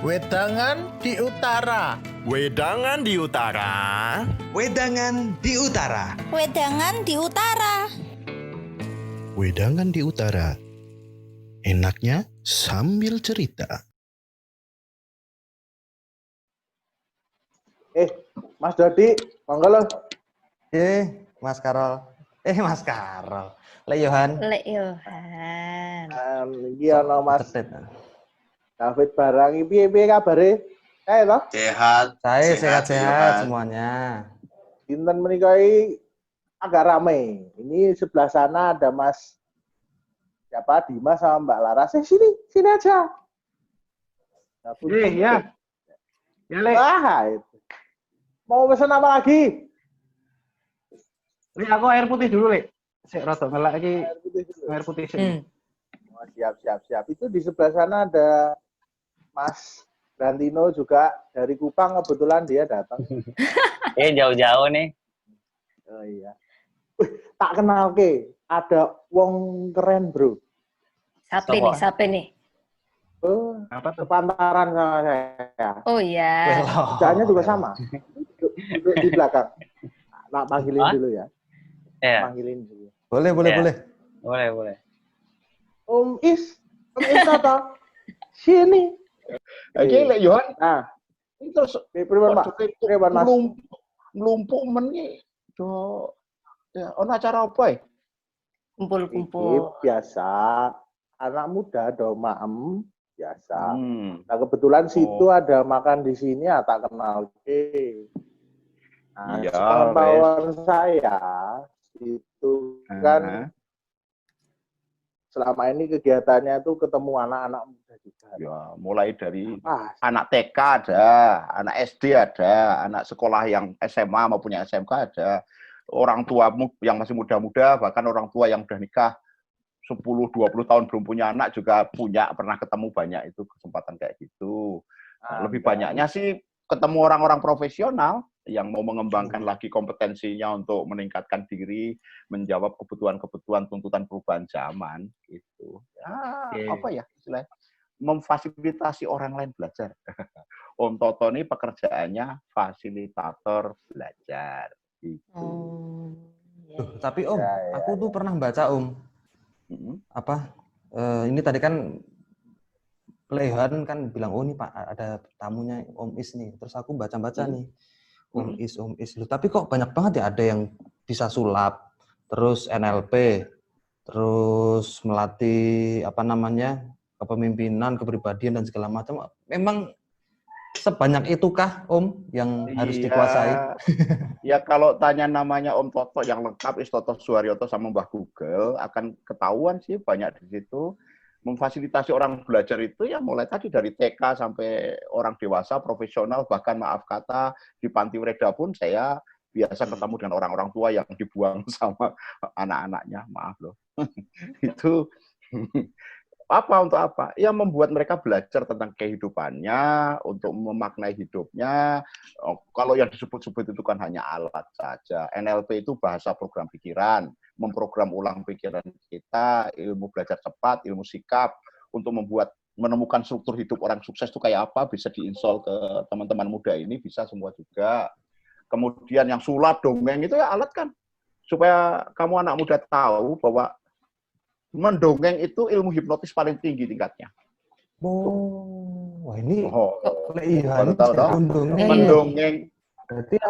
Wedangan di utara. Wedangan di utara. Wedangan di utara. Wedangan di utara. Wedangan di utara. Enaknya sambil cerita. Mas Dodi, monggo lo. Mas Karol. Mas Karol. Le Yohan. Lek Yohan. Iki ana Mas Tetet. David Barang. Piye kabare? Kae to? Sehat. Saya Yohan. sehat-sehat semuanya. Dinten menika iki agak ramai. Ini sebelah sana ada Mas siapa? Dimas sama Mbak Laras. Sini aja. Nah, Ya. Ya, Le. Wah, itu. Mau pesan apa lagi? Le, aku air putih dulu, Le. Sik rada ngelak iki Air putih dulu. air putih sik. Oh, siap. Itu di sebelah sana ada Mas Brantino juga dari Kupang, kebetulan dia datang. Jauh-jauh nih. Oh iya. Tak kenal ke, ada wong keren bro. Siapa nih? Oh, Apa tuh? sepantaran sama saya. Oh iya. Kerjaannya juga sama. Duduk di belakang. Tak panggilin dulu ya. Ya, Panggilin dulu. Boleh. boleh. Om Is apa? Sini. Iki Le Yohan. Nah, Terus pripun Pak? Pripun Mas? mlumpuk men iki do ya ono acara apa ya? Iki Kumpul-kumpul. biasa anak muda do maem biasa. Hmm. Nah kebetulan situ ada makan di sini, tak kenal ke. Nah, Iya, sepengetahuan saya itu kan selama ini kegiatannya itu ketemu anak-anak muda juga. Ya, mulai dari Ah, anak TK ada, anak SD ada, anak sekolah yang SMA maupun yang SMK ada, orang tua yang masih muda-muda, bahkan orang tua yang udah nikah 10-20 tahun belum punya anak juga pernah ketemu banyak itu kesempatan kayak gitu. Nah, lebih banyaknya sih ketemu orang-orang profesional yang mau mengembangkan lagi kompetensinya untuk meningkatkan diri, menjawab kebutuhan-kebutuhan tuntutan perubahan zaman gitu. Ya, apa ya istilahnya? Memfasilitasi orang lain belajar. Om Toto ini pekerjaannya fasilitator belajar. Gitu. Tapi Om, Ya. aku tuh pernah baca Om. Ini tadi kan Le Yohan kan bilang, oh ini Pak ada tamunya Om Is nih. Terus aku baca-baca nih. Om Is. Loh, tapi kok banyak banget ya, ada yang bisa sulap, terus NLP, terus melatih kepemimpinan, kepribadian dan segala macam. Memang sebanyak itukah Om yang harus dikuasai? Ya kalau tanya namanya Om Toto yang lengkap is Toto Suharyoto sama Mbah Google akan ketahuan sih banyak di situ. Memfasilitasi orang belajar itu ya mulai tadi dari TK sampai orang dewasa, profesional, bahkan maaf kata di Panti Wereda pun saya biasa ketemu dengan orang-orang tua yang dibuang sama anak-anaknya, maaf loh. Itu untuk apa? Ya membuat mereka belajar tentang kehidupannya, untuk memaknai hidupnya. Kalau yang disebut-sebut itu kan hanya alat saja. NLP itu bahasa program pikiran, memprogram ulang pikiran kita, ilmu belajar cepat, ilmu sikap, untuk menemukan struktur hidup orang sukses itu kayak apa, bisa diinstal ke teman-teman muda ini, bisa semua juga. Kemudian yang sulap, dongeng itu ya alat kan, supaya kamu anak muda tahu bahwa mendongeng itu ilmu hipnotis paling tinggi tingkatnya. Wah ini Le Yohan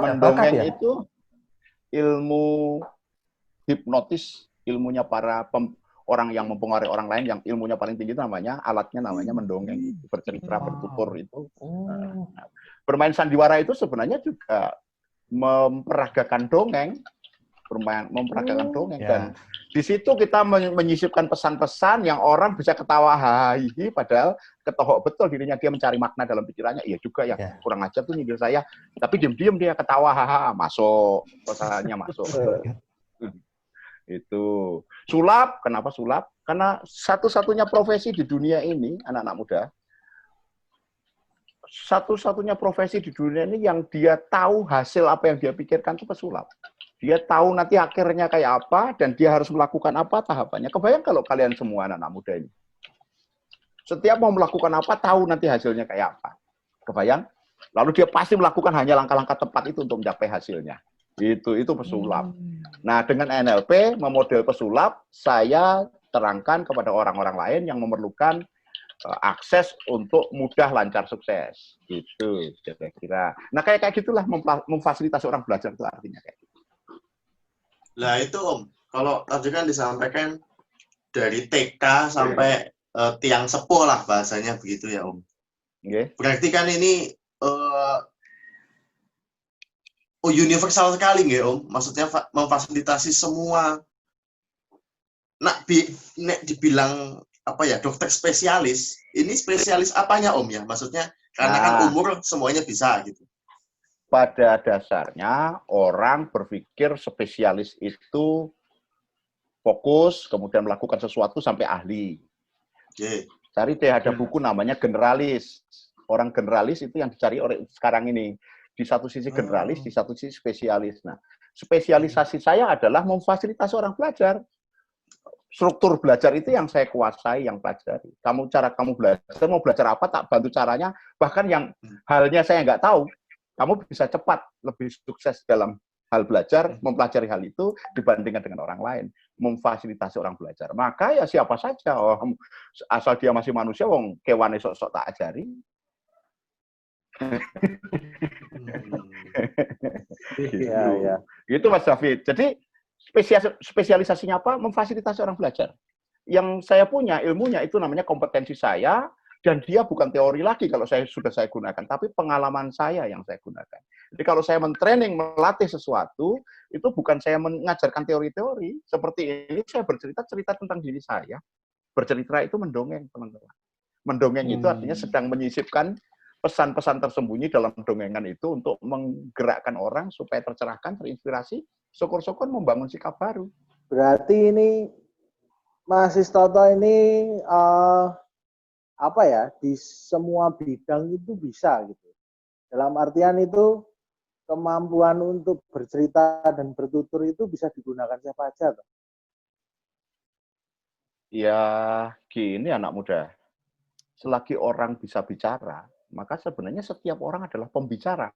mendongeng itu ilmu hipnotis, ilmunya para orang yang mempengaruhi orang lain, yang ilmunya paling tinggi itu alatnya namanya mendongeng, bercerita, bertutur itu. Bermain sandiwara itu sebenarnya juga memperagakan dongeng, dan di situ kita menyisipkan pesan-pesan yang orang bisa ketawa hahihi, padahal ketohok betul dirinya dia mencari makna dalam pikirannya. Iya juga ya, kurang ajar tuh nyindir saya, tapi diam-diam dia ketawa haha, masuk pesannya masuk. Itu sulap. Kenapa sulap? Karena satu-satunya profesi di dunia ini, anak-anak muda, satu-satunya profesi di dunia ini yang dia tahu hasil apa yang dia pikirkan itu pesulap. Dia tahu nanti akhirnya kayak apa, dan dia harus melakukan apa tahapannya. Kebayang kalau kalian semua anak-anak muda ini. Setiap mau melakukan apa, tahu nanti hasilnya kayak apa. Kebayang? Lalu dia pasti melakukan hanya langkah-langkah tepat itu untuk mencapai hasilnya. Itu pesulap. Nah, dengan NLP memodel pesulap, saya terangkan kepada orang-orang lain yang memerlukan akses untuk mudah lancar sukses. Gitu kira-kira. Nah, kayak gitulah memfasilitasi orang belajar itu artinya kayak gitu. Lah itu Om, kalau tadi kan disampaikan dari TK sampai tiang sepuh lah bahasanya begitu ya Om. Okay. Berarti kan ini universal sekali nggak Om? Maksudnya memfasilitasi semua. Nek dibilang apa ya dokter spesialis, ini spesialis apanya Om ya? Maksudnya karena kan umur semuanya bisa gitu. Pada dasarnya orang berpikir spesialis itu fokus, kemudian melakukan sesuatu sampai ahli. Okay. Cari deh ada buku namanya generalis. Orang generalis itu yang dicari oleh sekarang ini. Di satu sisi generalis, di satu sisi spesialis. Nah, spesialisasi saya adalah memfasilitasi orang belajar. Struktur belajar itu yang saya kuasai, yang pelajari. Cara kamu belajar, mau belajar apa, tak bantu caranya. Bahkan yang halnya saya nggak tahu, kamu bisa cepat, lebih sukses dalam hal belajar, mempelajari hal itu dibandingkan dengan orang lain. Memfasilitasi orang belajar. Maka ya siapa saja, asal dia masih manusia, wong kewane sok-sok tak ajari. Iya. Gitu Mas David. Jadi spesialisasinya apa? Memfasilitasi orang belajar. Yang saya punya ilmunya itu namanya kompetensi saya, dan dia bukan teori lagi kalau saya gunakan, tapi pengalaman saya yang saya gunakan. Jadi kalau saya mentraining, melatih sesuatu, itu bukan saya mengajarkan teori-teori. Seperti ini saya bercerita tentang diri saya. Bercerita itu mendongeng, teman-teman. Mendongeng itu artinya sedang menyisipkan pesan-pesan tersembunyi dalam dongengan itu untuk menggerakkan orang supaya tercerahkan, terinspirasi, syukur-syukur membangun sikap baru. Berarti ini Mas Istoto ini di semua bidang itu bisa gitu. Dalam artian itu kemampuan untuk bercerita dan bertutur itu bisa digunakan siapa aja toh? Ya gini anak muda, selagi orang bisa bicara, maka sebenarnya setiap orang adalah pembicara.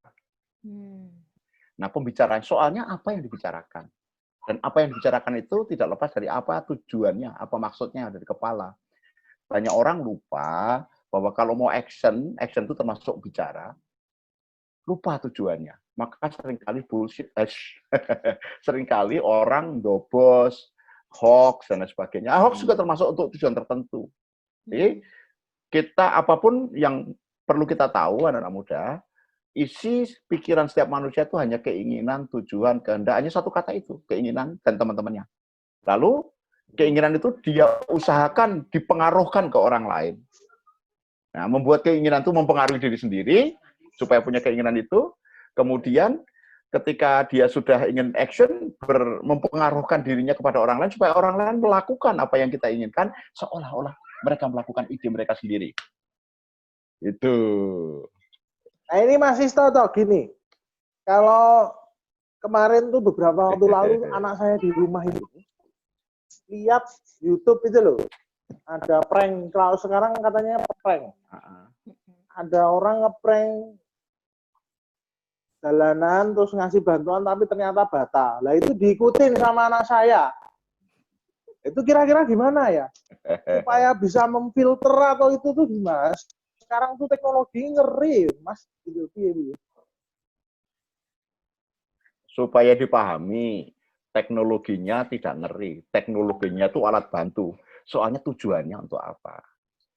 Nah, pembicaraan soalnya apa yang dibicarakan. Dan apa yang dibicarakan itu tidak lepas dari apa tujuannya, apa maksudnya dari kepala. Banyak orang lupa bahwa kalau mau action itu termasuk bicara, lupa tujuannya. Maka seringkali bullshit, seringkali orang dobos, hoax, dan lain sebagainya. Hoax juga termasuk untuk tujuan tertentu. Jadi, kita apapun yang perlu kita tahu, anak-anak muda, isi pikiran setiap manusia itu hanya keinginan, tujuan, kehendak. Hanya satu kata itu, keinginan dan teman-temannya. Lalu, keinginan itu dia usahakan dipengaruhkan ke orang lain. Nah, membuat keinginan itu mempengaruhi diri sendiri, supaya punya keinginan itu. Kemudian, ketika dia sudah ingin action, mempengaruhkan dirinya kepada orang lain, supaya orang lain melakukan apa yang kita inginkan, seolah-olah mereka melakukan ide mereka sendiri. Itu. Nah ini Mas Istoto gini, kalau kemarin tuh beberapa waktu lalu anak saya di rumah ini lihat YouTube itu loh, ada prank. Kalau sekarang katanya prank. Ada orang ngeprank jalanan terus ngasih bantuan tapi ternyata bata. Lah itu diikutin sama anak saya. Itu kira-kira gimana ya? Supaya bisa memfilter atau itu tuh gimana? Sekarang tuh teknologi ngeri, Mas. Gitu. Supaya dipahami, teknologinya tidak ngeri. Teknologinya itu alat bantu. Soalnya tujuannya untuk apa?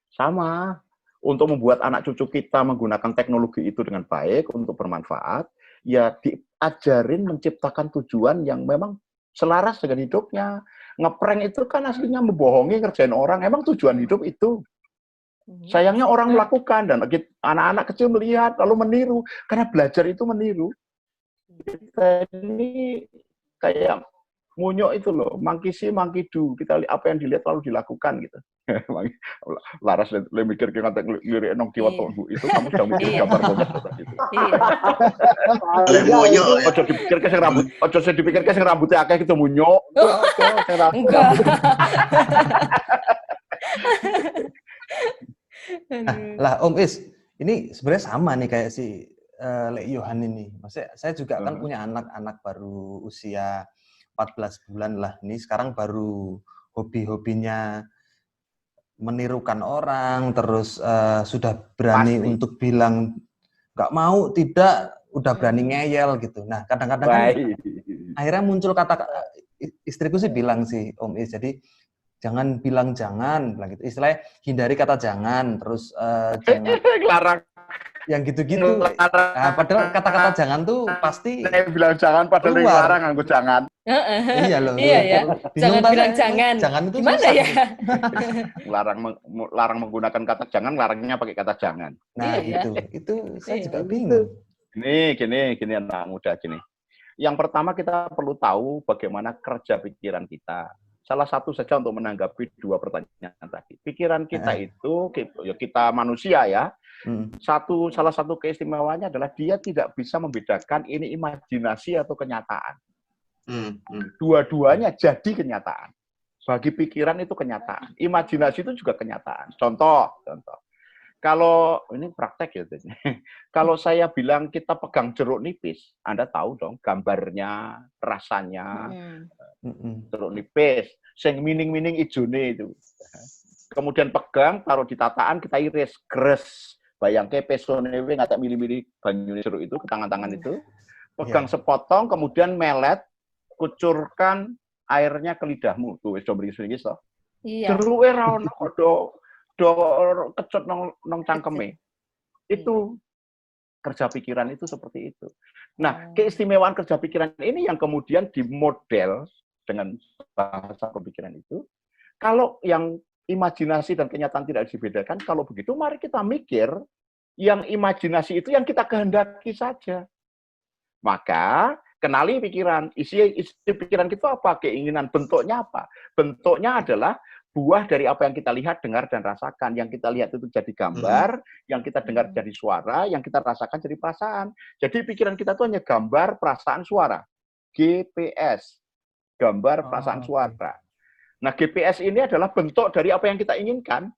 Sama. Untuk membuat anak cucu kita menggunakan teknologi itu dengan baik, untuk bermanfaat, ya diajarin menciptakan tujuan yang memang selaras dengan hidupnya. Ngeprank itu kan aslinya membohongi, ngerjain orang. Emang tujuan hidup itu. Sayangnya orang melakukan, dan anak-anak kecil melihat, lalu meniru. Karena belajar itu meniru. Kita ini kayak munyok itu loh, monkey see, monkey do. Kita apa yang dilihat lalu dilakukan gitu. Laras mikir kata lirik nong kiwat itu kamu sudah mikir gambar monyet tadi itu. Munyok. Ojo dipikir ke sing rambut, ojo sing dipikir ke sing rambutnya akeh itu munyok. Enggak. Lah Om Is, ini sebenarnya sama nih kayak si Lek Yohan ini. Maksudnya saya juga kan punya anak baru usia 14 bulan lah. Ini sekarang baru hobi-hobinya menirukan orang, terus sudah berani untuk bilang nggak mau, tidak, udah berani ngeyel gitu. Nah, kadang-kadang kan akhirnya muncul kata, istriku sih bilang sih, Om Is, jadi jangan bilang jangan, bilang gitu. Istilahnya hindari kata jangan, terus jangan Larang. yang gitu-gitu. Nah, padahal kata-kata jangan tuh pasti Saya bilang jangan, padahal yang keluar. larang aku jangan. Iya loh. Iya ya. Bingung Jangan kan bilang saya, jangan. Jangan itu Gimana susah ya? sih. Larang menggunakan kata jangan, larangnya pakai kata jangan. Nah, Iya, ya. itu saya Iya. juga bingung. Gini anak muda gini. Yang pertama kita perlu tahu bagaimana kerja pikiran kita. Salah satu saja untuk menanggapi dua pertanyaan tadi. Pikiran kita itu, ya kita manusia ya, salah satu keistimewaannya adalah dia tidak bisa membedakan ini imajinasi atau kenyataan. Dua-duanya jadi kenyataan. Bagi pikiran itu kenyataan. Imajinasi itu juga kenyataan. Contoh. Kalau ini praktek ya, kalau saya bilang kita pegang jeruk nipis, Anda tahu dong gambarnya, rasanya, jeruk nipis, sing mining ijone itu. Kemudian pegang, taruh di tataan, kita iris, gres. Bayangke pesone ngatak mili-mili banyune jeruk itu ke tangan-tangan itu. Pegang sepotong, kemudian melet, kucurkan airnya ke lidahmu. Tuh wis do mriki iki to. Iya. Jeruke ra ono kok do kecut nang cangkeme. Itu kerja pikiran itu seperti itu. Nah, keistimewaan kerja pikiran ini yang kemudian dimodel dengan bahasa pemikiran itu. Kalau yang imajinasi dan kenyataan tidak dibedakan, kalau begitu mari kita mikir yang imajinasi itu yang kita kehendaki saja. Maka kenali pikiran, isi pikiran kita apa, keinginan, bentuknya apa? Bentuknya adalah buah dari apa yang kita lihat, dengar, dan rasakan. Yang kita lihat itu jadi gambar, yang kita dengar jadi suara, yang kita rasakan jadi perasaan. Jadi pikiran kita itu hanya gambar, perasaan, suara. GPS, gambar, perasaan, suara. Nah, GPS ini adalah bentuk dari apa yang kita inginkan.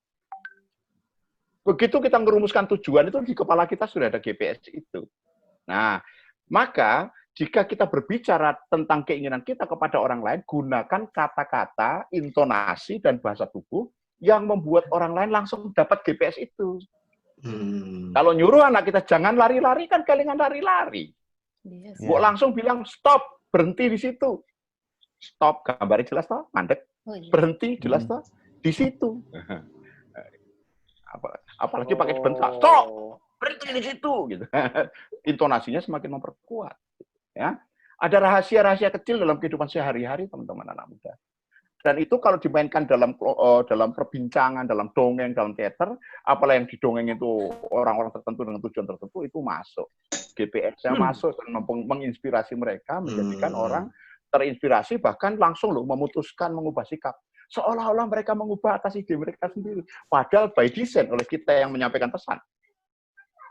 Begitu kita merumuskan tujuan itu, di kepala kita sudah ada GPS itu. Nah, maka jika kita berbicara tentang keinginan kita kepada orang lain, gunakan kata-kata, intonasi, dan bahasa tubuh yang membuat orang lain langsung dapat GPS itu. Kalau nyuruh anak kita jangan lari-lari, kan kelingan lari-lari. Yes. Langsung bilang stop, berhenti di situ. Stop, gambarnya jelas toh, mandek. Berhenti, jelas toh, di situ. Apalagi pakai sebentar, stop, berhenti di situ. Gitu. Intonasinya semakin memperkuat. Ya, ada rahasia-rahasia kecil dalam kehidupan sehari-hari teman-teman anak muda. Dan itu kalau dimainkan dalam perbincangan, dalam dongeng, dalam teater, apalah yang didongeng itu orang-orang tertentu dengan tujuan tertentu itu masuk. GPS-nya masuk dan menginspirasi mereka, menjadikan orang terinspirasi, bahkan langsung loh memutuskan mengubah sikap. Seolah-olah mereka mengubah atas ide mereka sendiri. Padahal by design oleh kita yang menyampaikan pesan.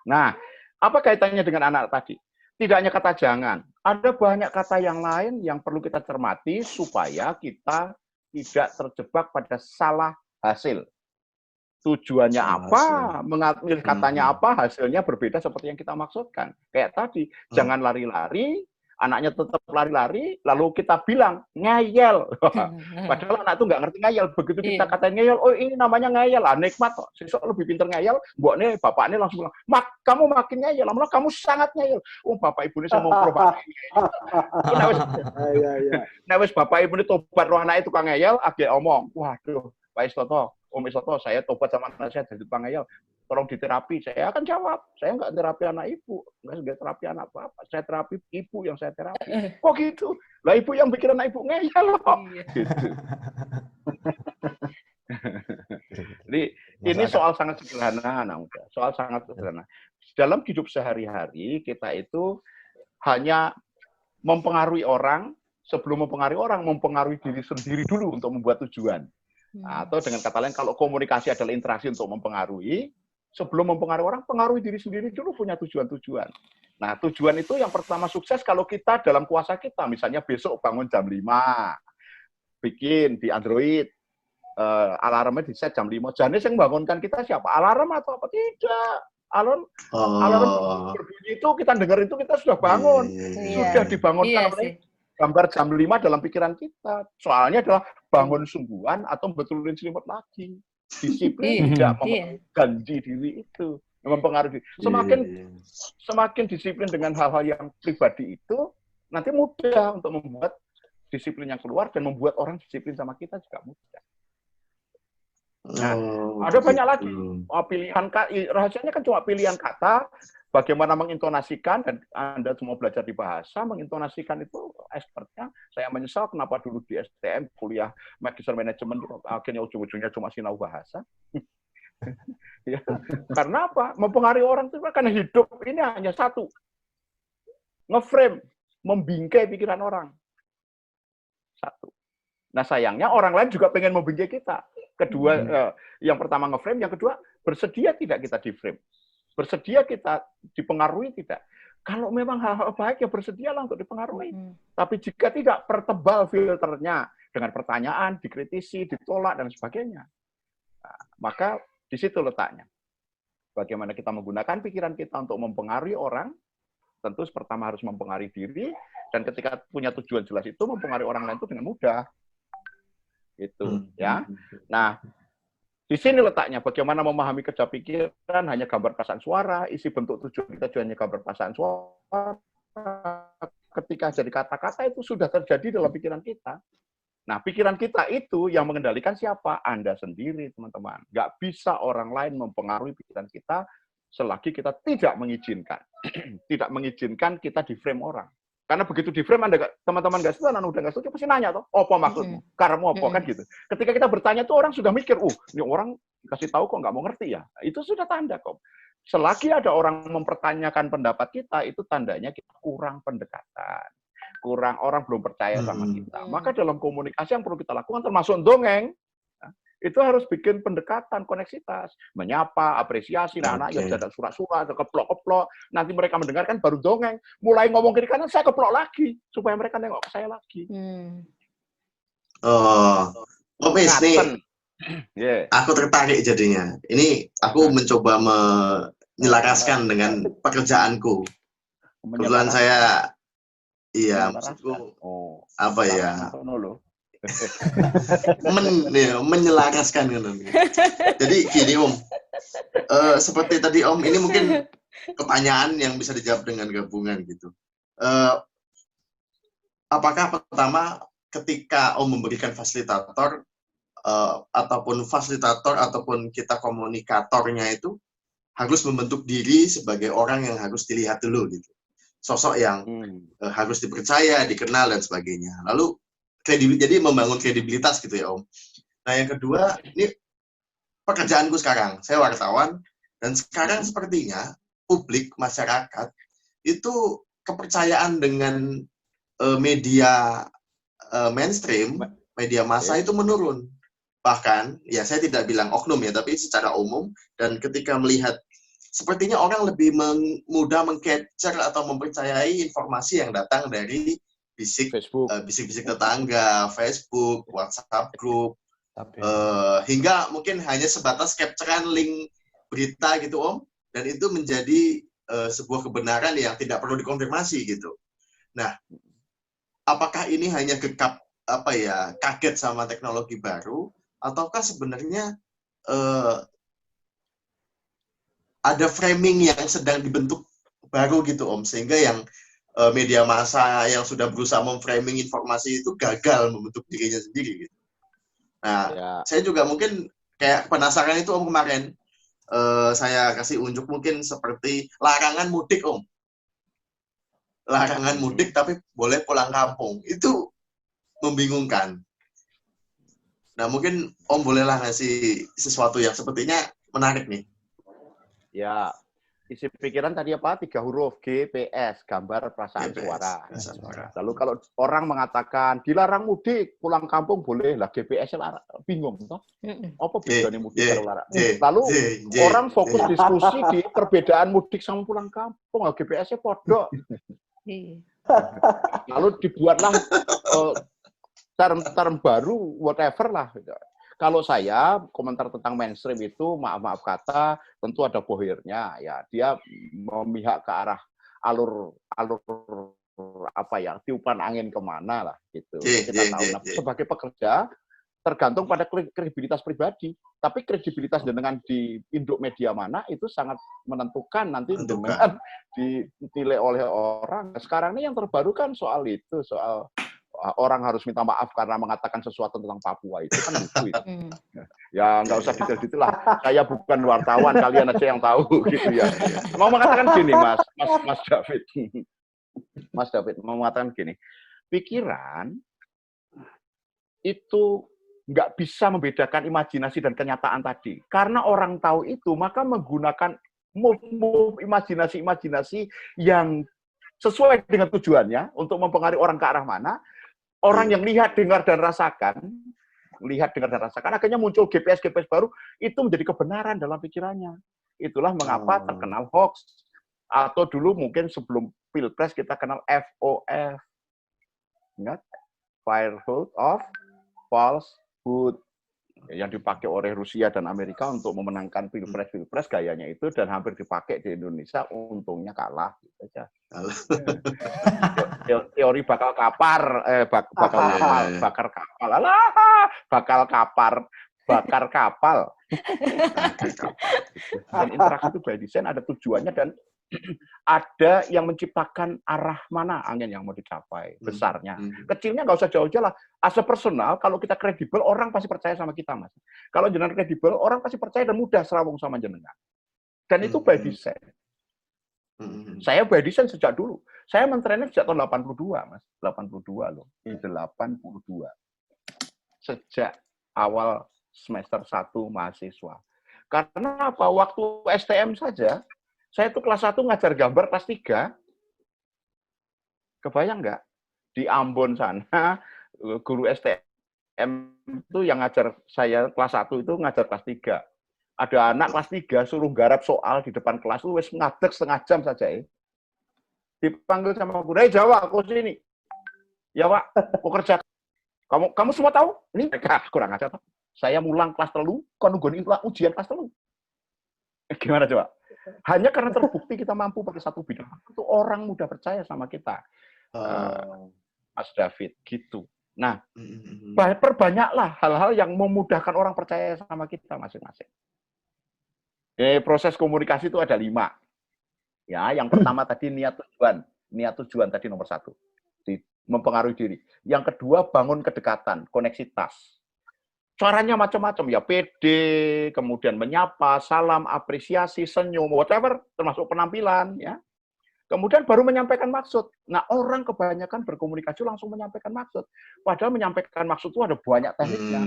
Nah, apa kaitannya dengan anak tadi? Tidak hanya kata jangan, ada banyak kata yang lain yang perlu kita cermati supaya kita tidak terjebak pada salah hasil. Tujuannya apa, mengambil katanya apa, hasilnya berbeda seperti yang kita maksudkan. Kayak tadi, jangan lari-lari, anaknya tetap lari-lari, lalu kita bilang, ngeyel. Padahal anak itu nggak ngerti ngeyel. Begitu kita katain ngeyel, oh ini namanya ngeyel. Nikmat kok. Sesuk lebih pinter ngeyel, mboknya, bapaknya langsung bilang, kamu makin ngeyel. Lama kamu sangat ngeyel. Oh, bapak ibu ini saya mau propak. Nah, wis bapak ibu ini tobat roh anak itu kang ngeyel, agak omong, waduh, Pak Istoto, Om Istoto, saya tobat sama anak saya jadi tukang ngeyel. Tolong diterapi. Saya akan jawab, saya nggak terapi anak ibu, nggak terapi anak bapak, saya terapi ibu yang saya terapi. Kok gitu? Lah ibu yang bikin anak ibu ngeyel loh. Gitu. Jadi ini soal sangat sederhana, anak muda. Soal sangat sederhana. Dalam hidup sehari-hari kita itu hanya mempengaruhi orang, sebelum mempengaruhi orang, mempengaruhi diri sendiri dulu untuk membuat tujuan. Atau dengan kata lain, kalau komunikasi adalah interaksi untuk mempengaruhi, sebelum mempengaruhi orang, pengaruhi diri sendiri dulu punya tujuan-tujuan. Nah, tujuan itu yang pertama sukses kalau kita dalam kuasa kita. Misalnya besok bangun jam 5, bikin di Android, alarmnya di set jam 5. Jadi yang membangunkan kita siapa? Alarm atau apa? Tidak. Alarm Oh. berbunyi itu kita dengar itu kita sudah bangun. Iya. Sudah dibangunkan Iya oleh sih. gambar jam 5 dalam pikiran kita. Soalnya adalah bangun sungguhan atau betulin selimut lagi. Disiplin Iya. tidak Iya. mengganti diri itu. Mempengaruhi. Semakin disiplin dengan hal-hal yang pribadi itu, nanti mudah untuk membuat disiplin yang keluar dan membuat orang disiplin sama kita juga mudah. Nah, ada banyak lagi pilihan rahasianya kan cuma pilihan kata, bagaimana mengintonasikan, dan Anda semua belajar di bahasa, mengintonasikan itu expertnya. Saya menyesal kenapa dulu di STM kuliah Magister Manajemen akhirnya ujung-ujungnya cuma sinau bahasa. Ya, karena apa? Mempengaruhi orang itu karena hidup ini hanya satu. Ngeframe, membingkai pikiran orang. Satu. Nah, sayangnya orang lain juga pengen membingkai kita. Kedua, yang pertama ngeframe, yang kedua bersedia tidak kita di-frame. Bersedia kita dipengaruhi tidak. Kalau memang hal-hal baik ya bersedialah untuk dipengaruhi. Tapi jika tidak, pertebal filternya dengan pertanyaan, dikritisi, ditolak dan sebagainya. Nah, maka di situ letaknya. Bagaimana kita menggunakan pikiran kita untuk mempengaruhi orang, tentu pertama harus mempengaruhi diri, dan ketika punya tujuan jelas itu mempengaruhi orang lain itu dengan mudah. Itu ya. Nah, di sini letaknya bagaimana memahami kerja pikiran hanya gambar perasaan suara, isi bentuk tujuan kita juga hanya gambar perasaan suara. Ketika jadi kata-kata itu sudah terjadi dalam pikiran kita. Nah, pikiran kita itu yang mengendalikan siapa? Anda sendiri, teman-teman. Nggak bisa orang lain mempengaruhi pikiran kita selagi kita tidak mengizinkan. Tidak mengizinkan kita di-frame orang. Karena begitu di-frame, teman-teman nggak setuju, udah nggak setuju, pasti nanya, toh, apa maksudmu? Karena apa, kan gitu. Ketika kita bertanya, tuh orang sudah mikir, ini orang kasih tahu kok nggak mau ngerti ya. Itu sudah tanda kok. Selagi ada orang mempertanyakan pendapat kita, itu tandanya kita kurang pendekatan. Kurang orang belum percaya sama kita. Maka dalam komunikasi yang perlu kita lakukan termasuk dongeng, itu harus bikin pendekatan, koneksitas, menyapa, apresiasi, anak ya ada surat-surat, ada keplok-keplok, nanti mereka mendengarkan baru dongeng, mulai ngomong kiri kanan saya keplok lagi supaya mereka nengok ke saya lagi. Om Is, nih, aku tertarik jadinya. Ini aku mencoba menyelaraskan dengan pekerjaanku. Kebetulan saya iya, maksudku apa ya? Menyelaraskan kan. Jadi gini Om, seperti tadi Om, ini mungkin pertanyaan yang bisa dijawab dengan gabungan gitu. Apakah pertama ketika Om memberikan fasilitator ataupun kita komunikatornya itu harus membentuk diri sebagai orang yang harus dilihat dulu gitu. Sosok yang harus dipercaya, dikenal, dan sebagainya. Lalu, jadi membangun kredibilitas gitu ya, Om. Nah, yang kedua, ini pekerjaanku sekarang. Saya wartawan, dan sekarang sepertinya publik, masyarakat, itu kepercayaan dengan media mainstream, media massa itu menurun. Bahkan, ya saya tidak bilang oknum ya, tapi secara umum, dan ketika melihat sepertinya orang lebih mudah meng-capture atau mempercayai informasi yang datang dari bisik-bisik tetangga, Facebook, WhatsApp group, hingga mungkin hanya sebatas capturean link berita gitu Om, dan itu menjadi sebuah kebenaran yang tidak perlu dikonfirmasi gitu. Nah, apakah ini hanya kaget sama teknologi baru, ataukah sebenarnya ada framing yang sedang dibentuk baru gitu Om, sehingga yang media massa yang sudah berusaha memframing informasi itu gagal membentuk dirinya sendiri gitu. Nah, saya juga mungkin kayak penasaran itu Om kemarin, saya kasih unjuk mungkin seperti larangan mudik Om. Larangan mudik tapi boleh pulang kampung, itu membingungkan. Nah, mungkin Om bolehlah ngasih sesuatu yang sepertinya menarik nih. Ya, isi pikiran tadi apa? 3 huruf GPS, gambar perasaan GPS, suara. suara. Lalu kalau orang mengatakan dilarang mudik, pulang kampung boleh lah, GPS bingung toh? Apa bedanya mudik kalau larang? Lalu orang fokus diskusi di perbedaan mudik sama pulang kampung, GPS-nya podok. Lalu dibuatlah term baru, whatever lah. Kalau saya komentar tentang mainstream itu maaf kata tentu ada bohirnya ya. Dia memihak ke arah alur apa ya, tiupan angin kemana lah gitu. Kita tahu. Nah, sebagai pekerja tergantung pada kredibilitas pribadi. Tapi kredibilitas dengan di induk media mana itu sangat menentukan nanti dengan dinilai oleh orang. Sekarang ini yang terbaru kan soal itu, soal orang harus minta maaf karena mengatakan sesuatu tentang Papua itu kan lucu itu. Ya nggak usah detail-detail lah. Saya bukan wartawan, kalian aja yang tahu gitu ya. Mau mengatakan gini, Mas David. Mas David mau mengatakan gini. Pikiran itu nggak bisa membedakan imajinasi dan kenyataan tadi. Karena orang tahu itu, maka menggunakan move imajinasi yang sesuai dengan tujuannya untuk mempengaruhi orang ke arah mana. Orang yang lihat, dengar, dan rasakan, akhirnya muncul GPS baru, itu menjadi kebenaran dalam pikirannya. Itulah mengapa terkenal hoax. Atau dulu mungkin sebelum Pilpres kita kenal FOF. Ingat? Falsehood of Falsehood. Yang dipakai oleh Rusia dan Amerika untuk memenangkan Pilpres gayanya itu, dan hampir dipakai di Indonesia, untungnya kalah. Gitu aja. Teori bakal kapar, bakar kapal. Dan interaksi itu by design ada tujuannya dan ada yang menciptakan arah mana angin yang mau dicapai, besarnya. Kecilnya nggak usah jauh-jauh lah. As a personal, kalau kita kredibel, orang pasti percaya sama kita, Mas. Kalau jenengan kredibel, orang pasti percaya dan mudah serawung sama jenengan. Dan itu by design. Saya by design sejak dulu. Saya mentrennya sejak tahun 82, Mas. 82 loh. 82. Sejak awal semester 1 mahasiswa. Karena apa? Waktu STM saja, saya itu kelas 1 ngajar gambar kelas 3. Kebayang nggak? Di Ambon sana, guru STM itu yang ngajar saya kelas 1 itu ngajar kelas 3. Ada anak kelas 3 suruh garap soal di depan kelas, itu wis ngadeg setengah jam saja. Dipanggil sama guru, jawab aku sini. Ya Pak, mau kerja. Kamu semua tahu? Ini mereka kurang ajar. Saya mulang kelas 3, kon nunggoni ujian kelas 3. Gimana coba? Hanya karena terbukti kita mampu pada satu bidang, itu orang mudah percaya sama kita. Mas David, gitu. Nah, perbanyaklah hal-hal yang memudahkan orang percaya sama kita masing-masing. Proses komunikasi itu ada 5. Ya, yang pertama tadi niat tujuan tadi nomor 1, mempengaruhi diri. Yang kedua bangun kedekatan, koneksitas. Caranya macam-macam ya, PD, kemudian menyapa, salam, apresiasi, senyum, whatever, termasuk penampilan ya. Kemudian baru menyampaikan maksud. Nah, orang kebanyakan berkomunikasi langsung menyampaikan maksud. Padahal menyampaikan maksud itu ada banyak tekniknya.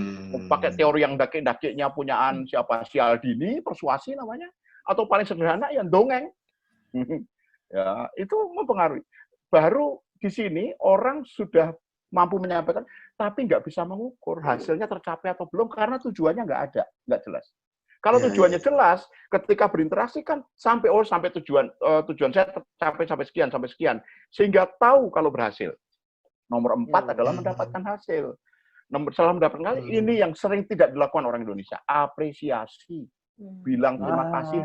Pakai teori yang daki-dakinya punyaan siapa? Cialdini, persuasi namanya. Atau paling sederhana yang dongeng. Ya, itu mempengaruhi. Baru di sini orang sudah mampu menyampaikan, tapi nggak bisa mengukur hasilnya tercapai atau belum karena tujuannya nggak ada, nggak jelas. Kalau tujuannya jelas, ketika berinteraksi kan sampai tujuan saya tercapai sampai sekian, sehingga tahu kalau berhasil. Nomor 4 adalah mendapatkan hasil. Setelah mendapatkan hasil, ini yang sering tidak dilakukan orang Indonesia, apresiasi. Bilang terima kasih,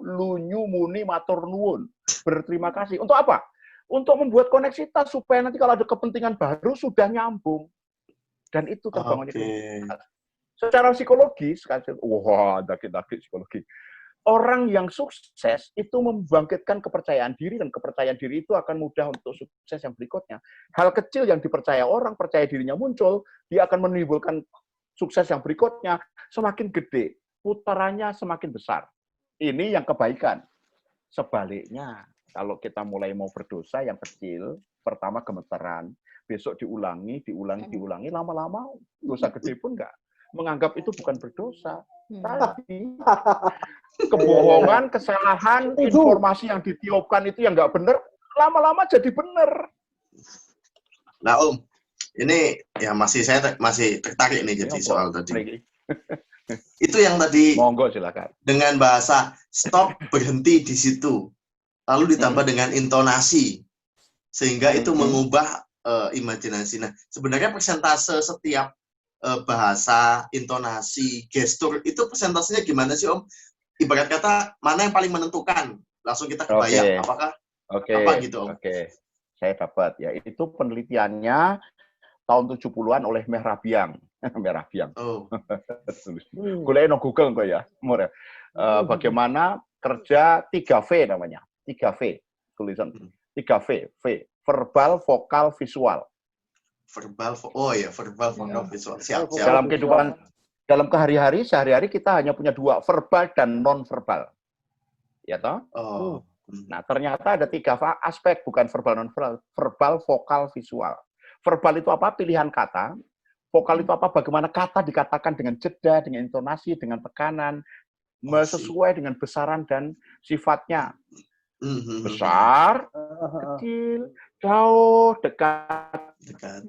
lunyu, muni, matur nuwun. Berterima kasih. Untuk apa? Untuk membuat koneksitas supaya nanti kalau ada kepentingan baru sudah nyambung. Dan itu terbangunnya. Secara psikologis, daki-daki psikologi. Orang yang sukses itu membangkitkan kepercayaan diri, dan kepercayaan diri itu akan mudah untuk sukses yang berikutnya. Hal kecil yang dipercaya orang, percaya dirinya muncul, dia akan menimbulkan sukses yang berikutnya semakin gede, putarannya semakin besar. Ini yang kebaikan. Sebaliknya, kalau kita mulai mau berdosa yang kecil, pertama gemeteran, besok diulangi, lama-lama dosa gede pun enggak. Menganggap itu bukan berdosa. Tapi kebohongan, kesalahan, informasi yang ditiupkan itu yang enggak benar, lama-lama jadi benar. Nah Om, ini ya saya masih tertarik nih jadi soal tadi. Itu yang tadi, monggo silakan. Dengan bahasa stop, berhenti di situ. Lalu ditambah dengan intonasi, sehingga itu mengubah imajinasi. Nah, sebenarnya persentase setiap bahasa, intonasi, gestur, itu persentasenya gimana sih Om? Ibarat kata, mana yang paling menentukan? Langsung kita kebayang, apakah apa gitu Om? Oke, saya dapat. Ya, itu penelitiannya tahun 70-an oleh Mehrabian. Mehrabian. Oh. Boleh no Google kok ya. Bagaimana kerja 3V namanya. 3V. Tulisan 3V. V. Verbal, vokal, visual. Verbal, verbal, vokal, visual. Siap. Dalam kehidupan, dalam sehari-hari kita hanya punya 2, verbal dan non-verbal. Ya toh? Oh. Nah, ternyata ada 3 aspek, bukan verbal, non-verbal. Verbal, vokal, visual. Verbal itu apa? Pilihan kata. Vokal itu apa? Bagaimana kata dikatakan dengan jeda, dengan intonasi, dengan tekanan, sesuai dengan besaran dan sifatnya. Besar, kecil, jauh, dekat,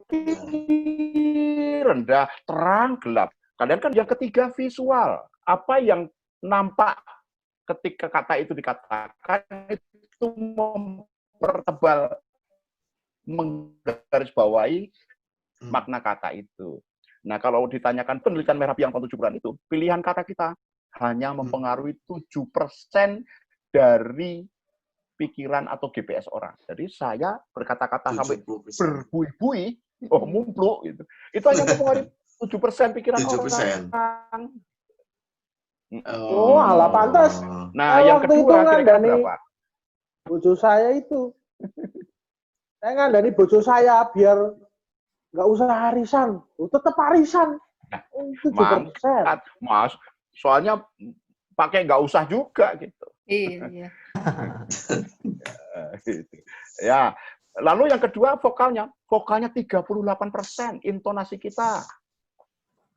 tinggi, rendah, terang, gelap. Kalian kan yang ketiga visual. Apa yang nampak ketika kata itu dikatakan itu mempertebal, menggarisbawahi makna kata itu. Nah, kalau ditanyakan penelitian Mehrabian tahun 70-an itu, pilihan kata kita hanya mempengaruhi 7% dari pikiran atau GPS orang. Jadi saya berkata-kata sampai berbui-bui, mumpluk gitu. Itu hanya mempengaruhi 7% pikiran 7%. Orang. Oh, alah pantas. Nah, yang kedua kira-kira berapa? Bojo saya itu. Saya ngandani bojo saya biar nggak usah arisan. Tetap arisan. 7%. Mas, soalnya pakai nggak usah juga gitu. Iya. Ya, lalu yang kedua vokalnya 38%, intonasi kita.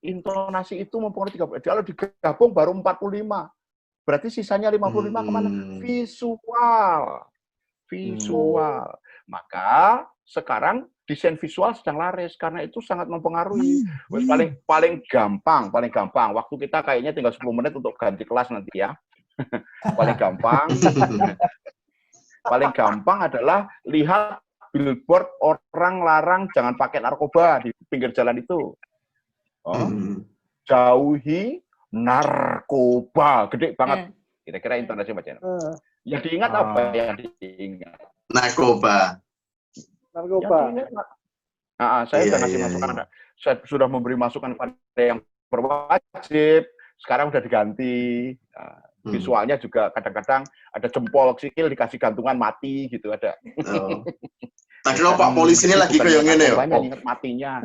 Intonasi itu mempengaruhi 30%. Kalau digabung baru 45. Berarti sisanya 55 kemana? Visual. Maka sekarang desain visual sedang laris karena itu sangat mempengaruhi. Paling gampang. Waktu kita kayaknya tinggal 10 menit untuk ganti kelas nanti ya. Paling gampang adalah lihat billboard orang larang jangan pakai narkoba di pinggir jalan itu. Jauhi narkoba, gede banget. Kira-kira intonasi bacaan. Yang diingat apa yang diingat? Narkoba. Saya sudah ngasih masukan. Saya sudah memberi masukan pada yang berwajib. Sekarang udah diganti. Visualnya juga kadang-kadang ada jempol sikil dikasih gantungan mati gitu ada. Tadi Pak polisi ini lagi kayak ngene ya. Banyak ingat matinya.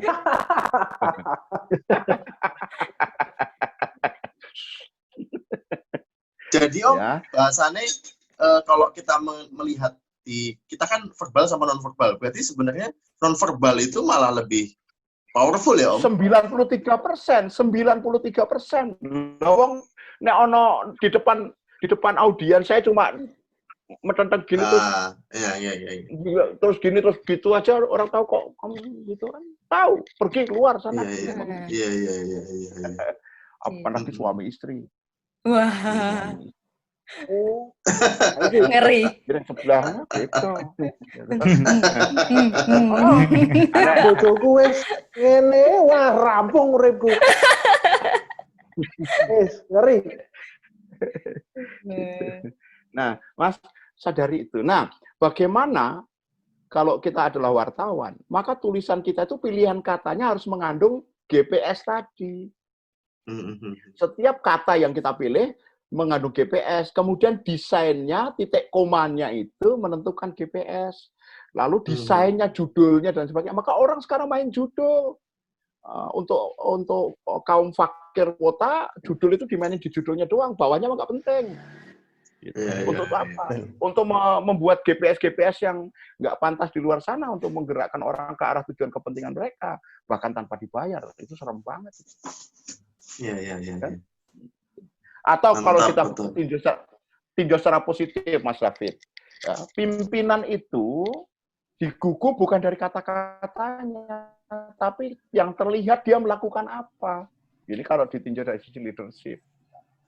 Jadi Om, bahasanya kalau kita melihat kita kan verbal sama non verbal. Berarti sebenarnya non verbal itu malah lebih powerful ya Om. 93%. Lawang nek ono di depan audien saya cuma metenteng gini terus. Iya. Terus gini terus gitu aja orang tahu kok kamu gitu kan. Tahu, pergi keluar sana. Iya. Apalagi suami istri. Wah. Ngeri. Di sebelahnya gitu. Anak bojoku wis ngene, wah rampung uripku. Ngeri. Nah, Mas sadari itu. Nah, bagaimana kalau kita adalah wartawan, maka tulisan kita itu pilihan katanya harus mengandung GPS tadi. Setiap kata yang kita pilih mengandung GPS, kemudian desainnya, titik komanya itu menentukan GPS. Lalu desainnya, judulnya dan sebagainya. Maka orang sekarang main judul. Untuk kaum fakir kota, judul itu dimainin di judulnya doang, bawahnya nggak penting. Gitu. Untuk apa? Untuk membuat GPS yang nggak pantas di luar sana untuk menggerakkan orang ke arah tujuan kepentingan mereka, bahkan tanpa dibayar. Itu serem banget. Iya. Kan? Atau Mantap, kalau kita tinjau secara positif, Mas David, ya, pimpinan itu digugu bukan dari kata-katanya, tapi yang terlihat dia melakukan apa. Jadi kalau ditinjau dari sisi leadership,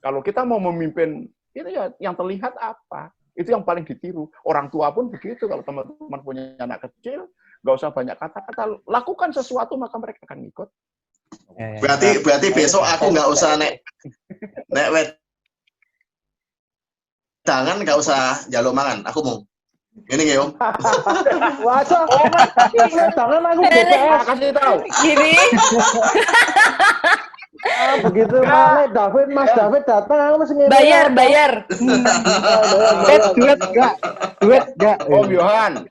kalau kita mau memimpin, itu ya yang terlihat apa. Itu yang paling ditiru. Orang tua pun begitu. Kalau teman-teman punya anak kecil, nggak usah banyak kata-kata. Lakukan sesuatu, maka mereka akan ikut. Berarti besok aku nggak usah nek wedangan nggak usah jaluk mangan. Aku mau. Ini nggak Om? Masa? Tangan aku BPS. Kasih tahu. Gini. Begitu mana Mas David datang, aku mesti ngirim. Bayar. Duit enggak. Om Yohan,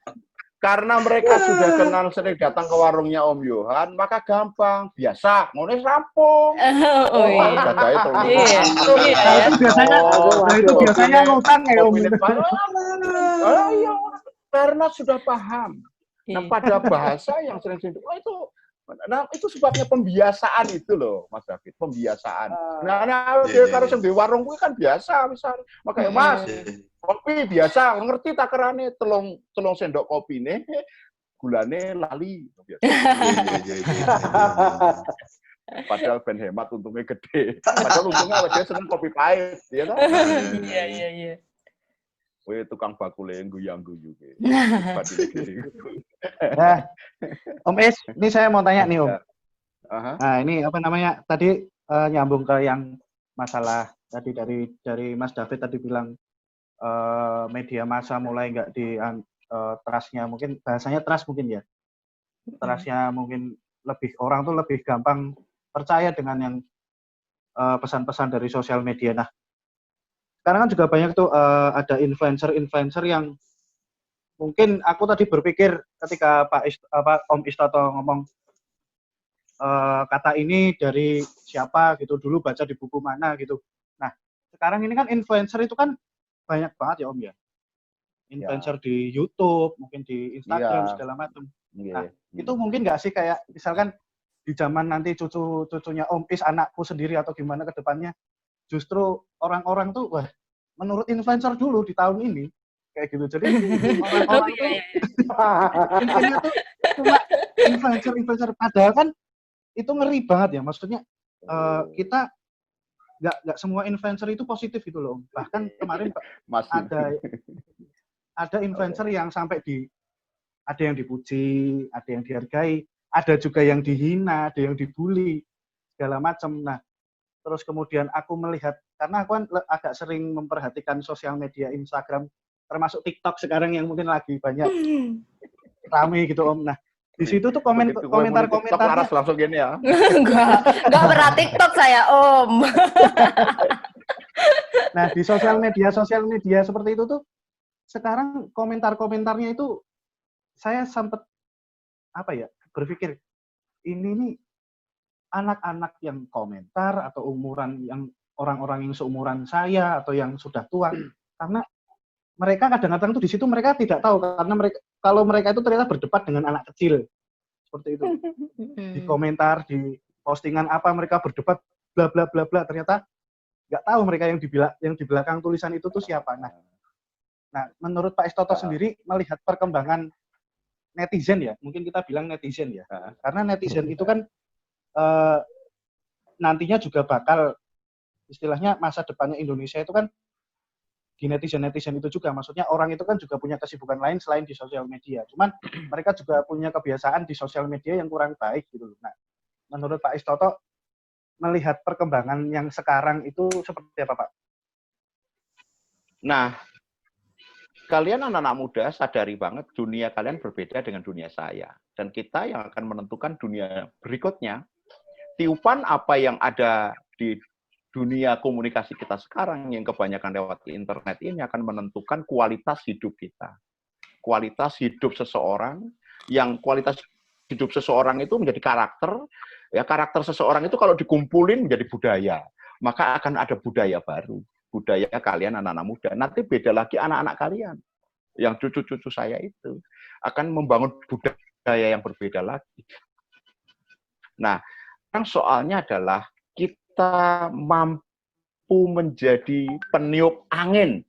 karena mereka sudah kenal sering datang ke warungnya Om Yohan, maka gampang. Biasa, ngono rampung. Oh iya. Dadai tolong. Iya. Itu biasanya ngutang ya Om. Iya, karena sudah paham. Nah, pada bahasa yang sering-sering itu sebabnya pembiasaan itu loh, Mas David, pembiasaan. Kalau sing di warung kuwi kan biasa misal. Makanya Mas, kopi biasa, ngerti takerane telung sendok kopine, gulane lali biasa. Padahal ben hemat untungnya gede. Padahal untungnya dia seneng kopi pahit, ya toh? Iya. Weh tukang bakule guyang-guyu. Nah, Om Is, ini saya mau tanya nih Om. Aha. Nah ini apa namanya tadi nyambung ke yang masalah tadi dari Mas David tadi bilang media massa mulai nggak di trustnya mungkin bahasanya trust mungkin ya. Trustnya mungkin orang tuh lebih gampang percaya dengan yang pesan-pesan dari sosial media. Nah sekarang kan juga banyak tuh ada influencer yang mungkin aku tadi berpikir ketika Om Istoto ngomong kata ini dari siapa gitu dulu baca di buku mana gitu. Nah sekarang ini kan influencer itu kan banyak banget ya Om ya. Influencer di YouTube, mungkin di Instagram segala macam. Nah itu mungkin nggak sih kayak misalkan di zaman nanti cucunya Om Is anakku sendiri atau gimana ke depannya justru orang-orang tuh wah menurut influencer dulu di tahun ini kayak gitu. Jadi orang-orang itu intinya tuh cuma influencer padahal kan itu ngeri banget ya. Maksudnya kita nggak semua influencer itu positif gitu loh. Bahkan kemarin ada influencer yang sampai ada yang dipuji, ada yang dihargai, ada juga yang dihina, ada yang dibully segala macam. Nah terus kemudian aku melihat, karena aku kan agak sering memperhatikan sosial media Instagram, termasuk TikTok sekarang yang mungkin lagi banyak rame gitu Om. Nah, di situ tuh komentar-komentarnya. Langsung gini ya. Enggak pernah TikTok saya Om. Nah, di sosial media seperti itu tuh, sekarang komentar-komentarnya itu, saya sempat, berpikir, ini nih, anak-anak yang komentar atau orang-orang yang seumuran saya atau yang sudah tua karena mereka kadang-kadang tuh di situ mereka tidak tahu karena kalau mereka itu ternyata berdebat dengan anak kecil seperti itu di komentar di postingan apa mereka berdebat bla bla bla bla ternyata nggak tahu mereka yang di belakang tulisan itu tuh siapa. Nah menurut Pak Istoto sendiri melihat perkembangan netizen ya mungkin kita bilang netizen ya karena netizen itu kan nantinya juga bakal istilahnya masa depannya Indonesia itu kan di netizen itu juga maksudnya orang itu kan juga punya kesibukan lain selain di sosial media cuman mereka juga punya kebiasaan di sosial media yang kurang baik gitu. Nah menurut Pak Istoto melihat perkembangan yang sekarang itu seperti apa Pak? Nah kalian anak-anak muda sadari banget dunia kalian berbeda dengan dunia saya dan kita yang akan menentukan dunia berikutnya. Tiupan apa yang ada di dunia komunikasi kita sekarang yang kebanyakan lewat internet ini akan menentukan kualitas hidup kita. Kualitas hidup seseorang, yang kualitas hidup seseorang itu menjadi karakter, ya karakter seseorang itu kalau dikumpulin menjadi budaya, maka akan ada budaya baru. Budaya kalian anak-anak muda. Nanti beda lagi anak-anak kalian. Yang cucu-cucu saya itu akan membangun budaya yang berbeda lagi. Nah, soalnya adalah kita mampu menjadi peniup angin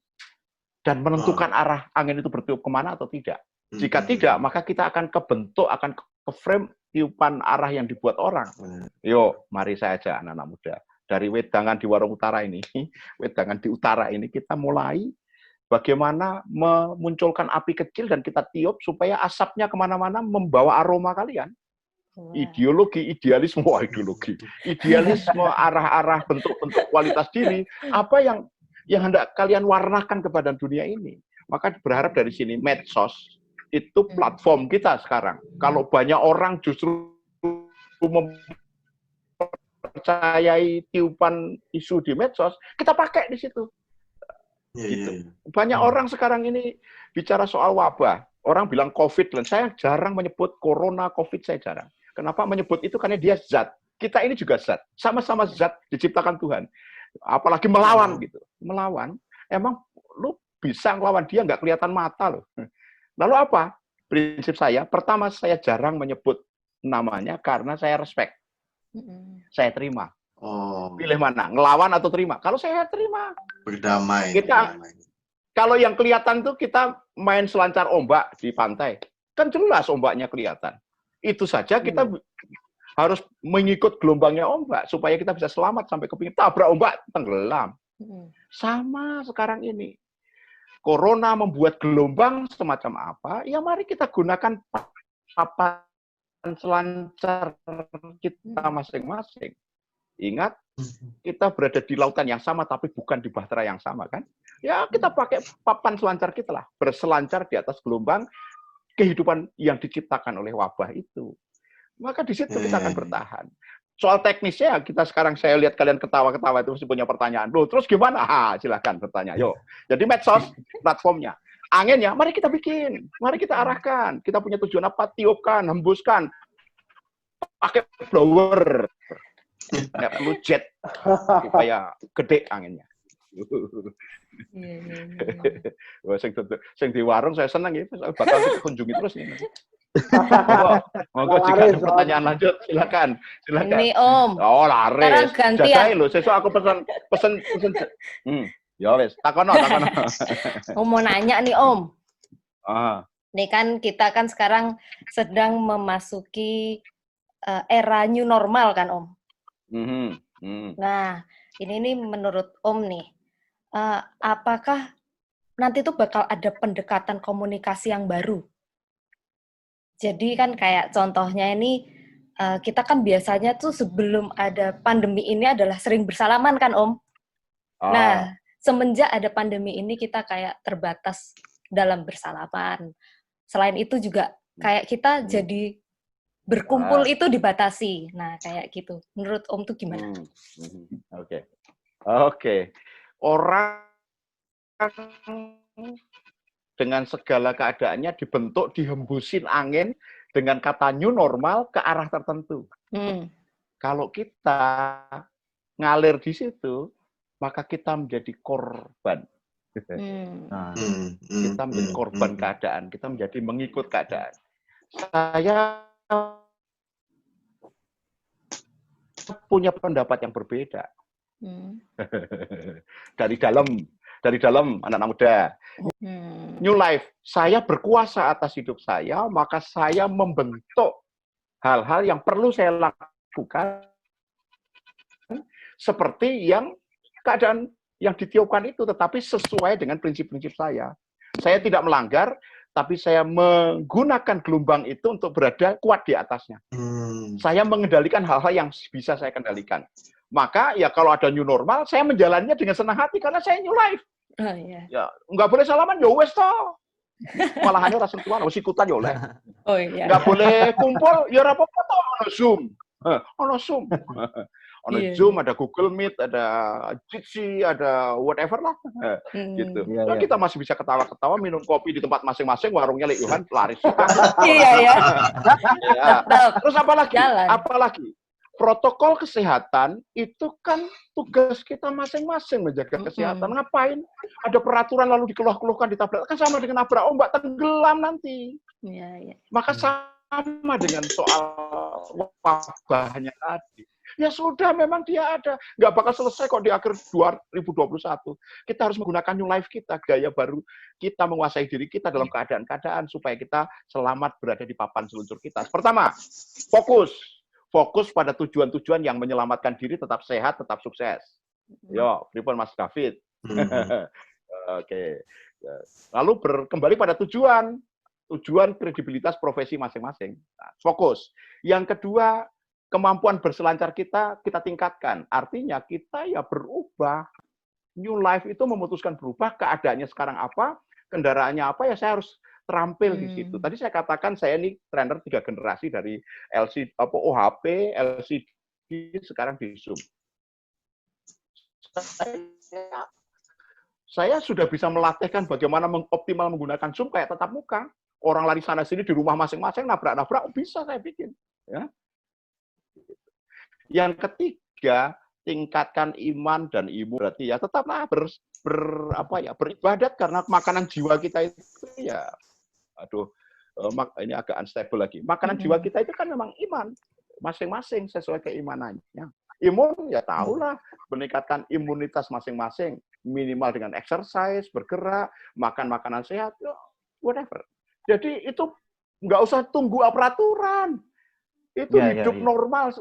dan menentukan arah angin itu bertiup kemana atau tidak. Jika tidak, maka kita akan akan ke frame tiupan arah yang dibuat orang. Yo, mari saya ajak anak-anak muda. Dari wedangan di warung utara ini, wedangan di utara ini, kita mulai bagaimana memunculkan api kecil dan kita tiup supaya asapnya kemana-mana membawa aroma kalian. Ideologi, idealisme, idealisme, arah-arah bentuk-bentuk kualitas diri, apa yang hendak kalian warnakan kepada dunia ini. Maka berharap dari sini medsos itu platform kita sekarang. Kalau banyak orang justru mempercayai tiupan isu di medsos, kita pakai di situ. Gitu. Banyak orang sekarang ini bicara soal wabah. Orang bilang COVID, dan saya jarang menyebut corona, COVID saya jarang. Kenapa menyebut itu? Karena dia zat. Kita ini juga zat. Sama-sama zat diciptakan Tuhan. Apalagi melawan gitu. Melawan. Emang lu bisa ngelawan dia nggak kelihatan mata loh. Lalu apa? Prinsip saya, pertama saya jarang menyebut namanya karena saya respect. Saya terima. Pilih mana? Ngelawan atau terima? Kalau saya terima. Berdamai. Kalau yang kelihatan tuh kita main selancar ombak di pantai. Kan jelas ombaknya kelihatan. Itu saja kita harus mengikut gelombangnya ombak supaya kita bisa selamat sampai ke pinggir. Tabrak ombak, tenggelam. Sama sekarang ini. Corona membuat gelombang semacam apa? Ya mari kita gunakan papan selancar kita masing-masing. Ingat, kita berada di lautan yang sama tapi bukan di bahtera yang sama kan? Ya kita pakai papan selancar kita lah, berselancar di atas gelombang kehidupan yang diciptakan oleh wabah itu. Maka di situ kita akan bertahan. Soal teknisnya, kita sekarang saya lihat kalian ketawa-ketawa itu mesti punya pertanyaan. Loh, terus gimana? Silahkan bertanya. Yuk. Jadi medsos, platformnya. Anginnya, mari kita bikin. Mari kita arahkan. Kita punya tujuan apa? Tiupkan, hembuskan. Pakai blower. Nggak perlu jet. Supaya gede anginnya. Sing di warung saya senang ya, bakal kunjungi terus nih. Monggo jika ada pertanyaan lanjut silakan. Ini Om. Oh laris. Gantian. Lho, sesuk aku pesen. Ya wis, takono. Mau nanya nih Om. Nih kan kita kan sekarang sedang memasuki era new normal kan Om. Nah, ini nih menurut Om nih, apakah nanti tuh bakal ada pendekatan komunikasi yang baru? Jadi kan kayak contohnya ini, kita kan biasanya tuh sebelum ada pandemi ini adalah sering bersalaman kan Om? Nah, semenjak ada pandemi ini kita kayak terbatas dalam bersalaman. Selain itu juga kayak kita jadi berkumpul itu dibatasi. Nah, kayak gitu. Menurut Om tuh gimana? Oke. Orang dengan segala keadaannya dibentuk, dihembusin angin dengan kata new normal ke arah tertentu. Kalau kita ngalir di situ, maka kita menjadi korban. Nah, kita menjadi korban keadaan, kita menjadi mengikut keadaan. Saya punya pendapat yang berbeda. Dari dalam anak-anak muda. New life, saya berkuasa atas hidup saya, maka saya membentuk hal-hal yang perlu saya lakukan seperti yang keadaan yang ditiupkan itu, tetapi sesuai dengan prinsip-prinsip saya. Saya tidak melanggar, tapi saya menggunakan gelombang itu untuk berada kuat di atasnya. Saya mengendalikan hal-hal yang bisa saya kendalikan. Maka ya kalau ada new normal, saya menjalannya dengan senang hati karena saya new life. Ya nggak boleh salaman, ya wes toh. Malahannya rasa tua, harus ikutan ya oleh. Nggak boleh kumpul, ya apa-apa toh. Ono Zoom. Ono Zoom, ada Google Meet, ada Jitsi, ada whatever lah. Gitu. Nah, kita masih bisa ketawa-ketawa, minum kopi di tempat masing-masing, warungnya Lek Yohan laris. Iya. Terus apalagi? Protokol kesehatan itu kan tugas kita masing-masing menjaga kesehatan. Ngapain ada peraturan lalu dikeluh-keluhkan, ditabrak? Kan sama dengan nabrak ombak, tenggelam nanti. Maka sama dengan soal wabahnya tadi. Ya sudah, memang dia ada. Nggak bakal selesai kok di akhir 2021. Kita harus menggunakan new life kita, gaya baru kita menguasai diri kita dalam keadaan-keadaan supaya kita selamat berada di papan seluncur kita. Pertama, fokus pada tujuan-tujuan yang menyelamatkan diri, tetap sehat, tetap sukses. Yo, pripun Mas David. Oke. Lalu kembali pada tujuan. tujuan kredibilitas profesi masing-masing. Nah, fokus. Yang kedua, kemampuan berselancar kita tingkatkan. Artinya kita ya berubah. New life itu memutuskan berubah, keadaannya sekarang apa, kendaraannya apa, ya saya harus terampil di situ. Tadi saya katakan saya ini trainer 3 generasi dari OHP, LCD, sekarang di Zoom. Saya sudah bisa melatihkan bagaimana optimal menggunakan Zoom kayak tatap muka. Orang lari sana sini di rumah masing-masing, nabrak-nabrak, bisa saya bikin. Ya. Yang ketiga, tingkatkan iman dan imun, berarti ya tetaplah beribadat, karena makanan jiwa kita itu ya, ini agak unstable lagi. Makanan jiwa kita itu kan memang iman, masing-masing sesuai keimanannya. Imun ya tahulah, meningkatkan imunitas masing-masing, minimal dengan exercise, bergerak, makan makanan sehat, whatever. Jadi itu nggak usah tunggu peraturan. Itu hidup normal.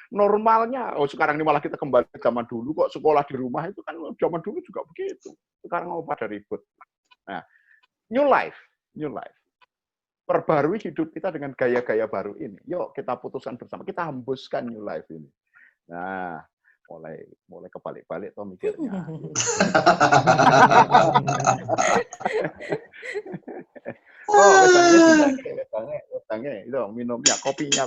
Normalnya, sekarang ini malah kita kembali ke zaman dulu, kok sekolah di rumah itu kan zaman dulu juga begitu. Sekarang mau pada ribut. Nah, new life. Perbarui hidup kita dengan gaya-gaya baru ini. Yuk kita putuskan bersama, kita hembuskan new life ini. Nah, mulai kebalik-balik toh mikirnya. Wedangnya itu minumnya, kopinya.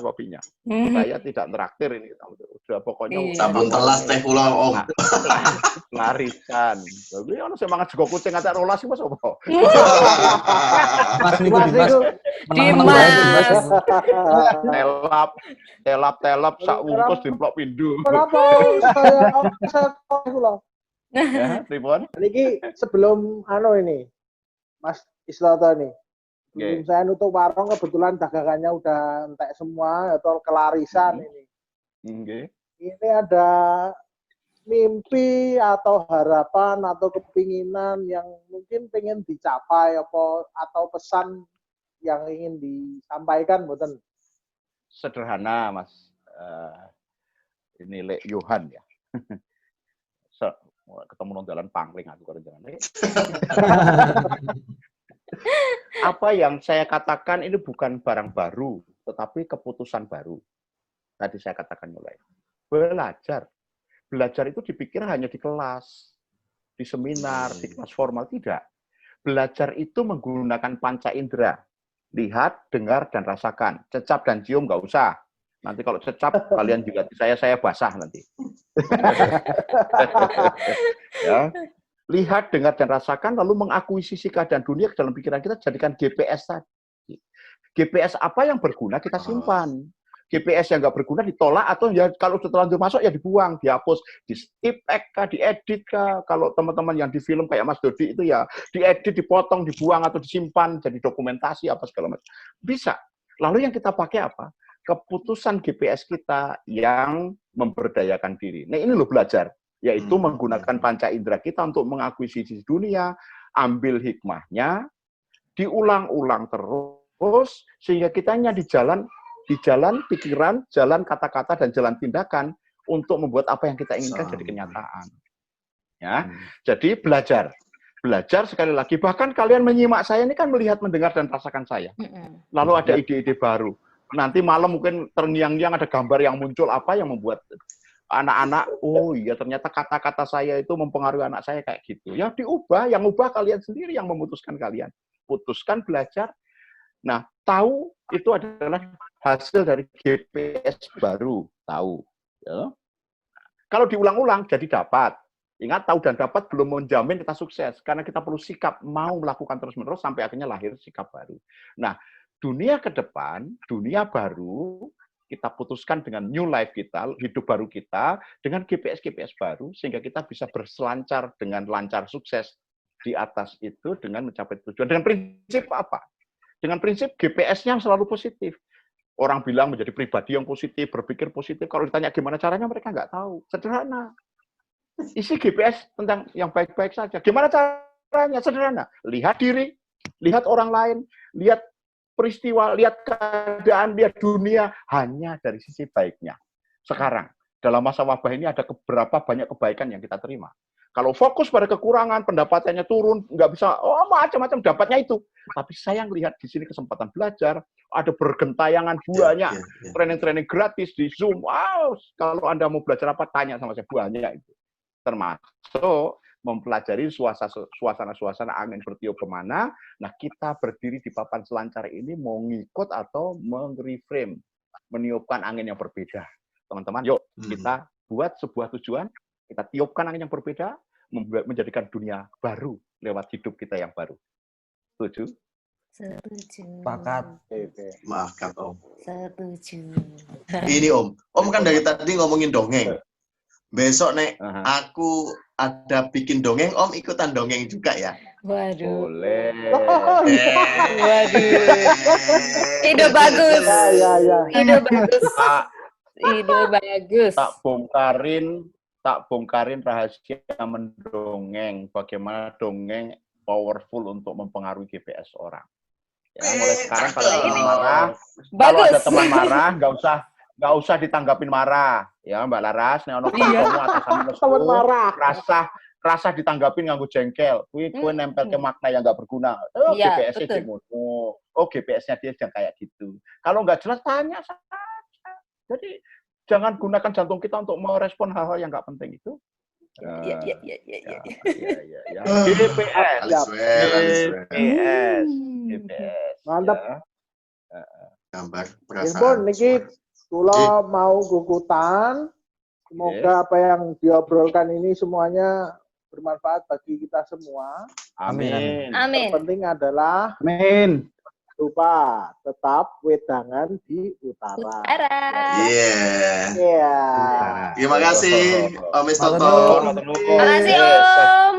Saya tidak traktir ini. Udah pokoknya sabun telas teh kula Om. Larisan. Tapi ono semangat juga kucing atak rolas Mas opo. Mas niku Dimas. Telap sak wungkus dimplok pindho. Kenapa saya kula? Ya, pripun? Niki sebelum ini Mas Istoto ini. Sebelum saya nutup warung, kebetulan dagangannya udah entek semua atau kelarisan ini. Ini ada mimpi atau harapan atau kepinginan yang mungkin pengen dicapai atau pesan yang ingin disampaikan, mboten? Sederhana, Mas. Ini Lek Yohan ya. Ketemu nang dalan pangling aku karo jenengan. Apa yang saya katakan ini bukan barang baru, tetapi keputusan baru. Tadi saya katakan mulai. Belajar itu dipikir hanya di kelas, di seminar, di kelas formal. Tidak. Belajar itu menggunakan panca indera. Lihat, dengar, dan rasakan. Cecap dan cium nggak usah. Nanti kalau cecap, kalian juga saya basah nanti. Ya. Lihat, dengar, dan rasakan, lalu mengakuisisi keadaan dunia ke dalam pikiran kita, jadikan GPS tadi. GPS apa yang berguna, kita simpan. GPS yang nggak berguna ditolak, atau ya kalau sudah terlanjur masuk, ya dibuang, dihapus, di-skip, diedit, kalau teman-teman yang di film kayak Mas Dodi itu ya, diedit, dipotong, dibuang, atau disimpan, jadi dokumentasi, apa segala macam. Bisa. Lalu yang kita pakai apa? Keputusan GPS kita yang memberdayakan diri. Nah ini loh belajar. Yaitu menggunakan panca indera kita untuk mengakuisisi dunia, ambil hikmahnya, diulang-ulang terus, sehingga kita hanya di jalan pikiran, jalan kata-kata, dan jalan tindakan untuk membuat apa yang kita inginkan jadi kenyataan. Ya, jadi belajar sekali lagi. Bahkan kalian menyimak saya ini kan melihat, mendengar, dan rasakan saya. Lalu ada ide-ide baru. Nanti malam mungkin terngiang-ngiang ada gambar yang muncul apa yang membuat anak-anak, oh iya ternyata kata-kata saya itu mempengaruhi anak saya kayak gitu. Ya diubah, yang ubah kalian sendiri, yang memutuskan kalian. Putuskan belajar. Nah, tahu itu adalah hasil dari GPS baru, tahu. Ya. Kalau diulang-ulang jadi dapat. Ingat, tahu dan dapat belum menjamin kita sukses, karena kita perlu sikap mau melakukan terus-menerus sampai akhirnya lahir sikap baru. Nah, dunia ke depan, dunia baru, kita putuskan dengan new life kita, hidup baru kita, dengan GPS baru, sehingga kita bisa berselancar dengan lancar sukses di atas itu dengan mencapai tujuan. Dengan prinsip apa? Dengan prinsip GPS-nya selalu positif. Orang bilang menjadi pribadi yang positif, berpikir positif. Kalau ditanya gimana caranya, mereka nggak tahu. Sederhana. Isi GPS tentang yang baik-baik saja. Gimana caranya? Sederhana. Lihat diri, lihat orang lain, lihat peristiwa, lihat keadaan, lihat dunia hanya dari sisi baiknya. Sekarang, dalam masa wabah ini ada beberapa banyak kebaikan yang kita terima. Kalau fokus pada kekurangan, pendapatannya turun, nggak bisa, macam-macam dapatnya itu. Tapi saya lihat di sini kesempatan belajar, ada bergentayangan banyak, training-training gratis di Zoom. Wow, kalau Anda mau belajar apa, tanya sama saya, banyak itu. Termasuk mempelajari suasana-suasana angin bertiup kemana. Nah, kita berdiri di papan selancar ini mau ngikut atau meng-reframe, meniupkan angin yang berbeda. Teman-teman, yuk kita buat sebuah tujuan, kita tiupkan angin yang berbeda, menjadikan dunia baru lewat hidup kita yang baru. Setuju? Setuju. Pakat. Maafkan Om. Setuju. Ini Om kan dari tadi ngomongin dongeng. Besok nek aku ada bikin dongeng, Om ikutan dongeng juga ya? Waduh. Boleh. Waduh. Ide bagus. Ya. Ide bagus. Ide bagus. Tak bongkarin rahasia mendongeng, bagaimana dongeng powerful untuk mempengaruhi GPS orang. Ya, mulai sekarang kalau ada teman marah, nggak usah ditanggapin marah, ya Mbak Laras, nek ono kamu atasan Teman marah. rasa ditanggapin nganggo jengkel, kuwi nempel ke makna yang nggak berguna. GPS-nya ngono. GPS-nya dia jangan kayak gitu. Kalau nggak jelas tanya saja. Jadi jangan gunakan jantung kita untuk merespon hal-hal yang nggak penting itu. Ya. GPS. Mantap. Gambar Bon, perasaan. niki kula mau gugutan. Semoga apa yang diobrolkan ini semuanya bermanfaat bagi kita semua. Amin. Amin. Terpenting adalah lupa tetap wedangan di utara. Iya. Terima kasih Om Toto. Terima kasih Om.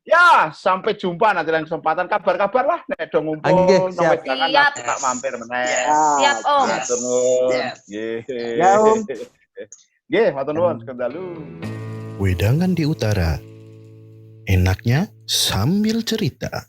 Ya, sampai jumpa nanti lain kesempatan. Kabar-kabar lah, nek do ngumpul, siap. Siap. tak mampir meneh. Siap Om. Matur nuwun. Ya, Om. Nggih, matur nuwun sekendalu. Wedangan di utara. Enaknya sambil cerita.